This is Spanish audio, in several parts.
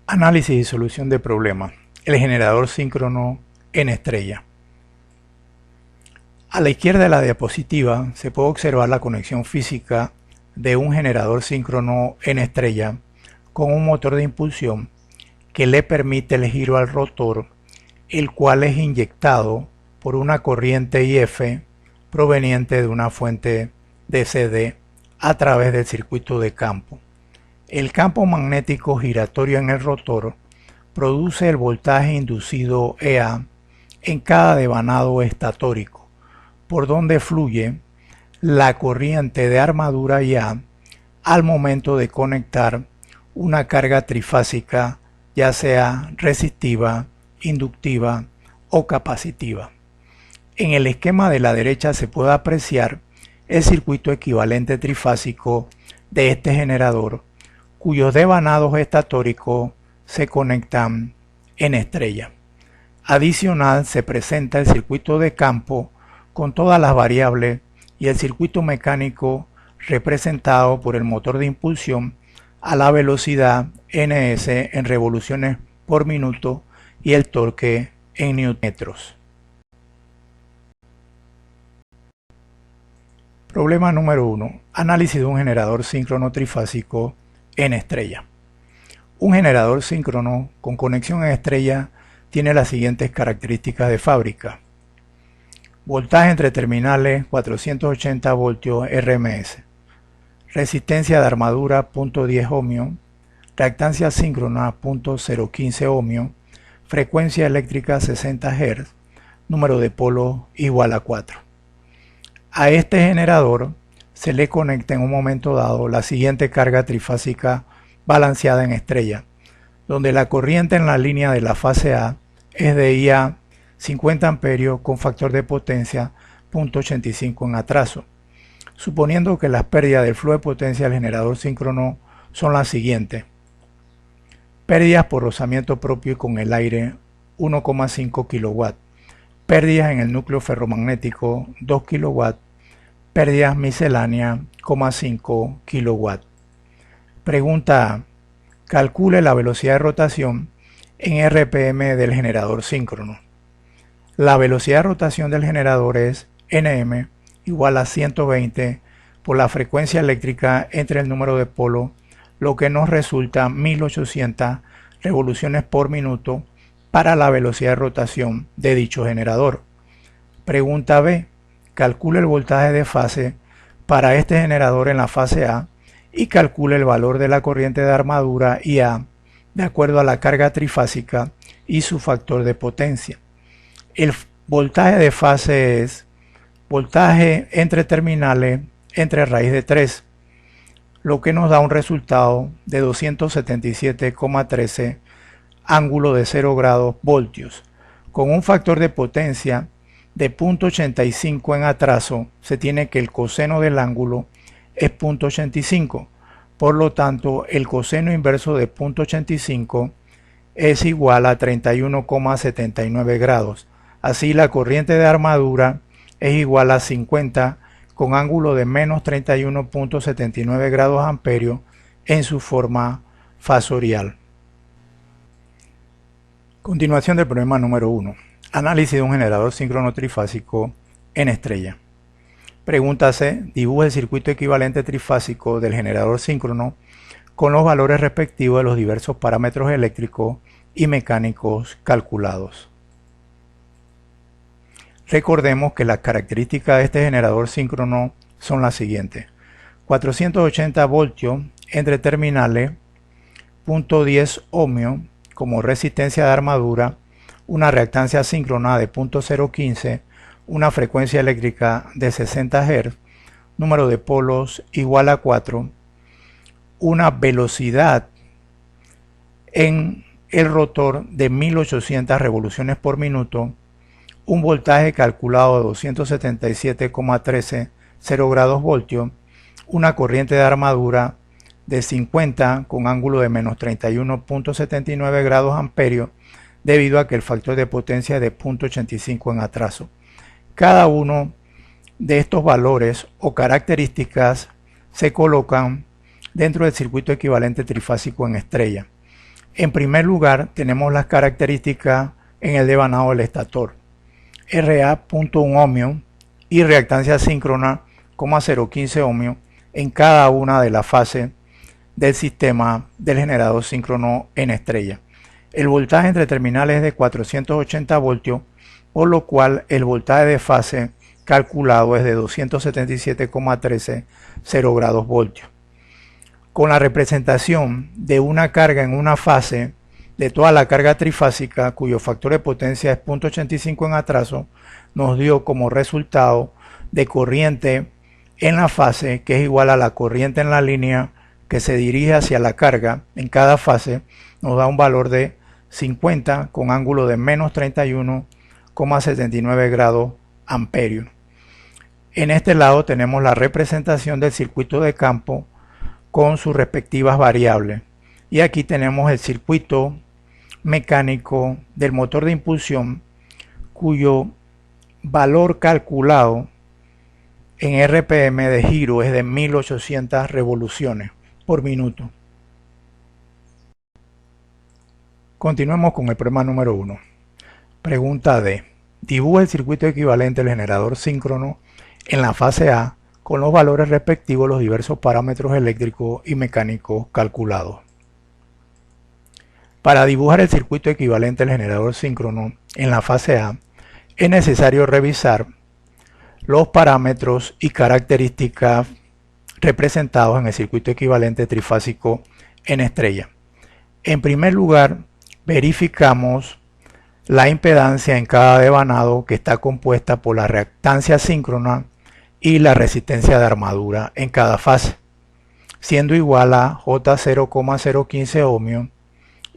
Análisis y solución de problemas. El generador síncrono en estrella. A la izquierda de la diapositiva se puede observar la conexión física de un generador síncrono en estrella con un motor de impulsión que le permite el giro al rotor, el cual es inyectado por una corriente IF proveniente de una fuente DC a través del circuito de campo. El campo magnético giratorio en el rotor produce el voltaje inducido EA en cada devanado estatórico, por donde fluye la corriente de armadura IA al momento de conectar una carga trifásica, ya sea resistiva, inductiva o capacitiva. En el esquema de la derecha se puede apreciar el circuito equivalente trifásico de este generador, cuyos devanados estatóricos se conectan en estrella. Adicional se presenta el circuito de campo con todas las variables y el circuito mecánico representado por el motor de impulsión a la velocidad ns en revoluciones por minuto y el torque en newtonmetros. Problema número 1. Análisis de un generador síncrono trifásico en estrella. Un generador síncrono con conexión en estrella tiene las siguientes características de fábrica. Voltaje entre terminales 480 voltios RMS. Resistencia de armadura 0.10 ohmios. Reactancia síncrona 0.015 ohmios. Frecuencia eléctrica 60 Hz. Número de polos igual a 4. A este generador se le conecta en un momento dado la siguiente carga trifásica balanceada en estrella, donde la corriente en la línea de la fase A es de IA 50 amperios con factor de potencia 0.85 en atraso, suponiendo que las pérdidas del flujo de potencia del generador síncrono son las siguientes. Pérdidas por rozamiento propio y con el aire 1,5 kW, pérdidas en el núcleo ferromagnético 2 kW, pérdidas misceláneas 0,5 kW. Pregunta A. Calcule la velocidad de rotación en RPM del generador síncrono. La velocidad de rotación del generador es Nm igual a 120 por la frecuencia eléctrica entre el número de polos, lo que nos resulta 1800 revoluciones por minuto para la velocidad de rotación de dicho generador. Pregunta B. Calcule el voltaje de fase para este generador en la fase A y calcule el valor de la corriente de armadura IA de acuerdo a la carga trifásica y su factor de potencia. El voltaje de fase es voltaje entre terminales entre raíz de 3, lo que nos da un resultado de 277,13 ángulo de 0 grados voltios. Con un factor de potencia de 0.85 en atraso, se tiene que el coseno del ángulo es 0.85. Por lo tanto, el coseno inverso de 0.85 es igual a 31,79 grados. Así, la corriente de armadura es igual a 50 con ángulo de menos 31,79 grados amperios en su forma fasorial. Continuación del problema número 1. Análisis de un generador síncrono trifásico en estrella. Pregunta C. Dibuja el circuito equivalente trifásico del generador síncrono con los valores respectivos de los diversos parámetros eléctricos y mecánicos calculados. Recordemos que las características de este generador síncrono son las siguientes. 480 voltios entre terminales, 0.10 ohmios como resistencia de armadura, una reactancia síncrona de 0.015, una frecuencia eléctrica de 60 Hz, número de polos igual a 4, una velocidad en el rotor de 1800 revoluciones por minuto, un voltaje calculado de 277,13 grados voltios, una corriente de armadura de 50 con ángulo de menos 31,79 grados amperios, debido a que el factor de potencia es de 0.85 en atraso. Cada uno de estos valores o características se colocan dentro del circuito equivalente trifásico en estrella. En primer lugar, tenemos las características en el devanado del estator. RA.1 ohmio y reactancia síncrona, 0.015 ohmio en cada una de las fases del sistema del generador síncrono en estrella. El voltaje entre terminales es de 480 voltios, por lo cual el voltaje de fase calculado es de 277,13 grados voltios. Con la representación de una carga en una fase de toda la carga trifásica, cuyo factor de potencia es 0.85 en atraso, nos dio como resultado de corriente en la fase, que es igual a la corriente en la línea que se dirige hacia la carga en cada fase, nos da un valor de 50 con ángulo de menos 31,79 grados amperios. En este lado tenemos la representación del circuito de campo con sus respectivas variables. Y aquí tenemos el circuito mecánico del motor de impulsión, cuyo valor calculado en RPM de giro es de 1800 revoluciones por minuto. Continuemos con el problema número 1. Pregunta D. Dibuja el circuito equivalente del generador síncrono en la fase A con los valores respectivos de los diversos parámetros eléctricos y mecánicos calculados. Para dibujar el circuito equivalente del generador síncrono en la fase A, es necesario revisar los parámetros y características representados en el circuito equivalente trifásico en estrella. En primer lugar, verificamos la impedancia en cada devanado, que está compuesta por la reactancia síncrona y la resistencia de armadura en cada fase, siendo igual a J0,015 ohmio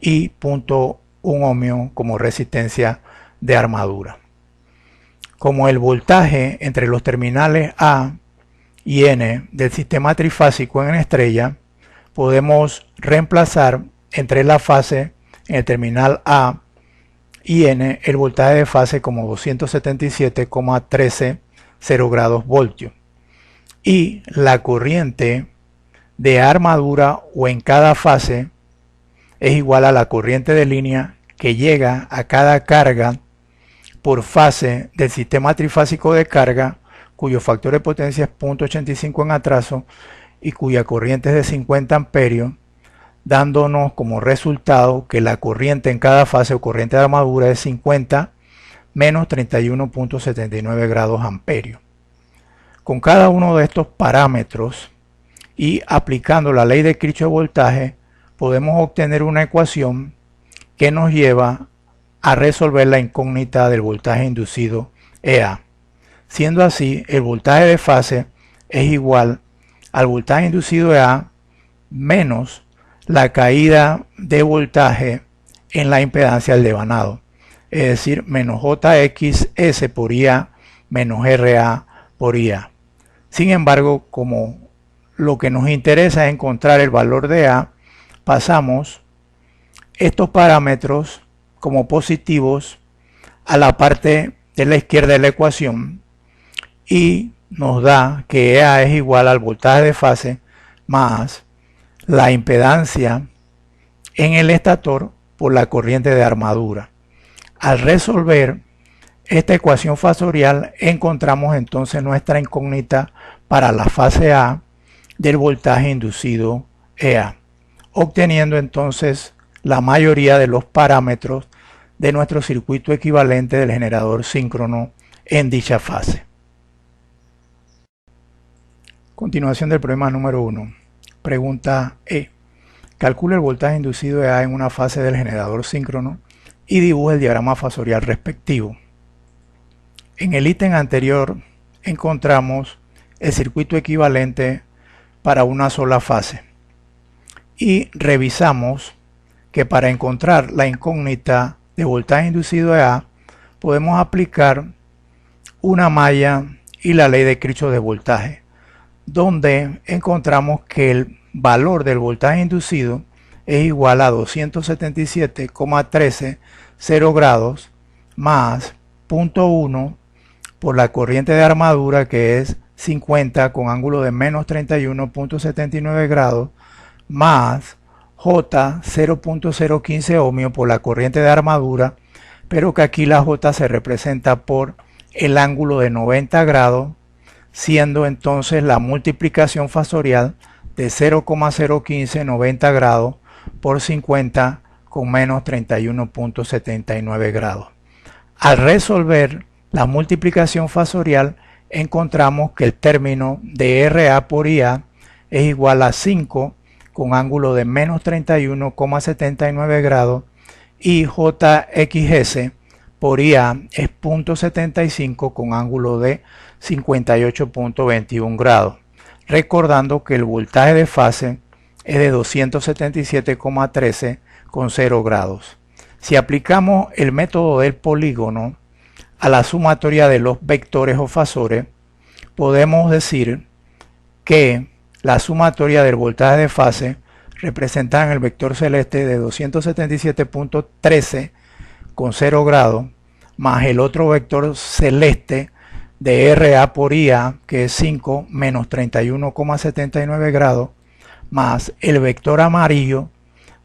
y 0.1 ohmio como resistencia de armadura. Como el voltaje entre los terminales A y N del sistema trifásico en estrella, podemos reemplazar entre la fase en el terminal A y N el voltaje de fase como 277,13 grados voltios, y la corriente de armadura o en cada fase es igual a la corriente de línea que llega a cada carga por fase del sistema trifásico de carga, cuyo factor de potencia es 0.85 en atraso y cuya corriente es de 50 amperios, dándonos como resultado que la corriente en cada fase o corriente de armadura es 50 menos 31,79 grados amperios. Con cada uno de estos parámetros y aplicando la ley de Kirchhoff de voltaje, podemos obtener una ecuación que nos lleva a resolver la incógnita del voltaje inducido EA. Siendo así, el voltaje de fase es igual al voltaje inducido EA menos la caída de voltaje en la impedancia del devanado, es decir, menos JXS por IA menos RA por IA. Sin embargo, como lo que nos interesa es encontrar el valor de A, pasamos estos parámetros como positivos a la parte de la izquierda de la ecuación y nos da que A es igual al voltaje de fase más la impedancia en el estator por la corriente de armadura. Al resolver esta ecuación fasorial, encontramos entonces nuestra incógnita para la fase A del voltaje inducido EA, obteniendo entonces la mayoría de los parámetros de nuestro circuito equivalente del generador síncrono en dicha fase. Continuación del problema número 1. Pregunta E. Calcula el voltaje inducido EA en una fase del generador síncrono y dibuja el diagrama fasorial respectivo. En el ítem anterior encontramos el circuito equivalente para una sola fase y revisamos que para encontrar la incógnita de voltaje inducido EA podemos aplicar una malla y la ley de Kirchhoff de voltaje, donde encontramos que el valor del voltaje inducido es igual a 277,13 grados más 0.1 por la corriente de armadura, que es 50 con ángulo de menos 31,79 grados, más J 0.015 ohmios por la corriente de armadura, pero que aquí la J se representa por el ángulo de 90 grados, siendo entonces la multiplicación fasorial de 0,015 90 grados por 50 con menos 31.79 grados. Al resolver la multiplicación fasorial, encontramos que el término de RA por IA es igual a 5 con ángulo de menos 31,79 grados y JXS por IA es 0.75 con ángulo de 58.21 grados. Recordando que el voltaje de fase es de 277,13 con 0 grados. Si aplicamos el método del polígono a la sumatoria de los vectores o fasores, podemos decir que la sumatoria del voltaje de fase representada en el vector celeste de 277.13 con 0 grados más el otro vector celeste de RA por IA, que es 5 menos 31,79 grados, más el vector amarillo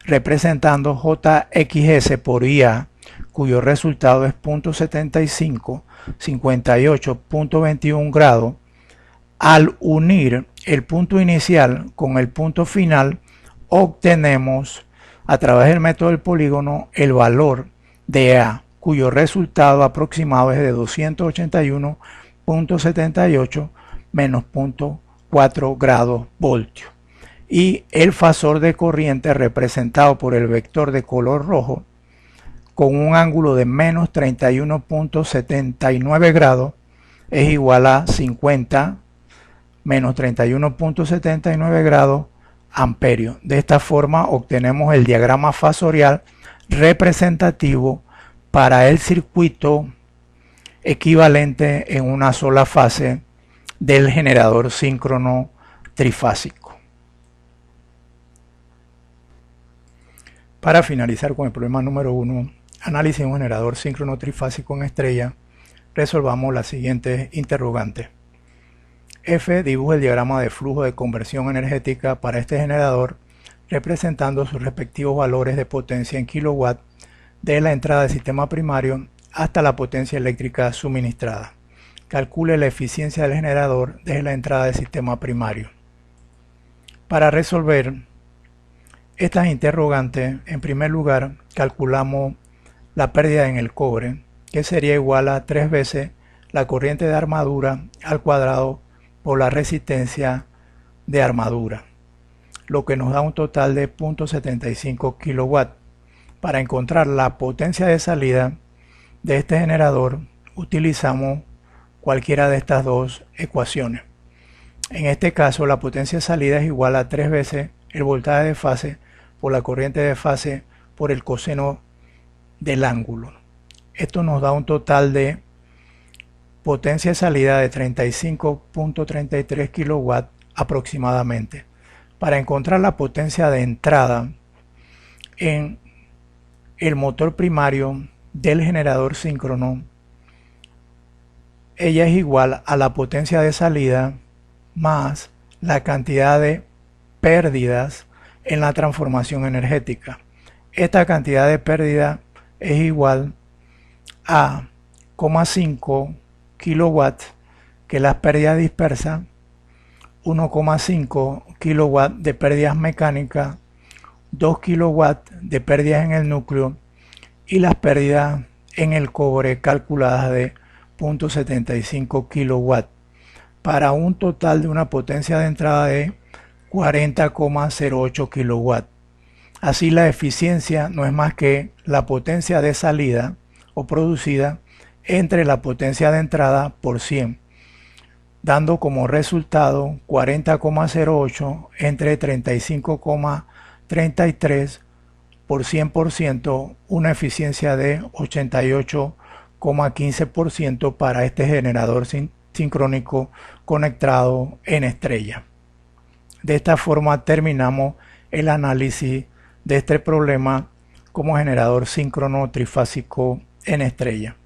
representando JXS por IA, cuyo resultado es 0.75, 58.21 grados. Al unir el punto inicial con el punto final, obtenemos a través del método del polígono el valor de A, cuyo resultado aproximado es de 281.78 menos 0.4 grados voltios. Y el fasor de corriente representado por el vector de color rojo con un ángulo de menos 31.79 grados es igual a 50 menos 31.79 grados amperios. De esta forma obtenemos el diagrama fasorial representativo para el circuito equivalente en una sola fase del generador síncrono trifásico. Para finalizar con el problema número 1, análisis de un generador síncrono trifásico en estrella, resolvamos las siguientes interrogantes. F dibuja el diagrama de flujo de conversión energética para este generador, representando sus respectivos valores de potencia en kilowatt de la entrada del sistema primario hasta la potencia eléctrica suministrada. Calcule la eficiencia del generador desde la entrada del sistema primario. Para resolver estas interrogantes, en primer lugar, calculamos la pérdida en el cobre, que sería igual a 3 veces la corriente de armadura al cuadrado por la resistencia de armadura, lo que nos da un total de 0.75 kW. Para encontrar la potencia de salida de este generador, utilizamos cualquiera de estas dos ecuaciones. En este caso, la potencia de salida es igual a 3 veces el voltaje de fase por la corriente de fase por el coseno del ángulo. Esto nos da un total de potencia de salida de 35.33 kW aproximadamente. Para encontrar la potencia de entrada en el motor primario del generador síncrono, ella es igual a la potencia de salida más la cantidad de pérdidas en la transformación energética. Esta cantidad de pérdida es igual a 0,5 kilowatts, que es la pérdida dispersa, 1,5 kilowatts de pérdidas mecánicas, 2 kilowatts de pérdidas en el núcleo y las pérdidas en el cobre calculadas de 0.75 kilowatts, para un total de una potencia de entrada de 40,08 kilowatts. Así la eficiencia no es más que la potencia de salida o producida entre la potencia de entrada por 100, dando como resultado 40,08 entre 35,33 por 100%, una eficiencia de 88,15% para este generador sincrónico conectado en estrella. De esta forma terminamos el análisis de este problema como generador síncrono trifásico en estrella.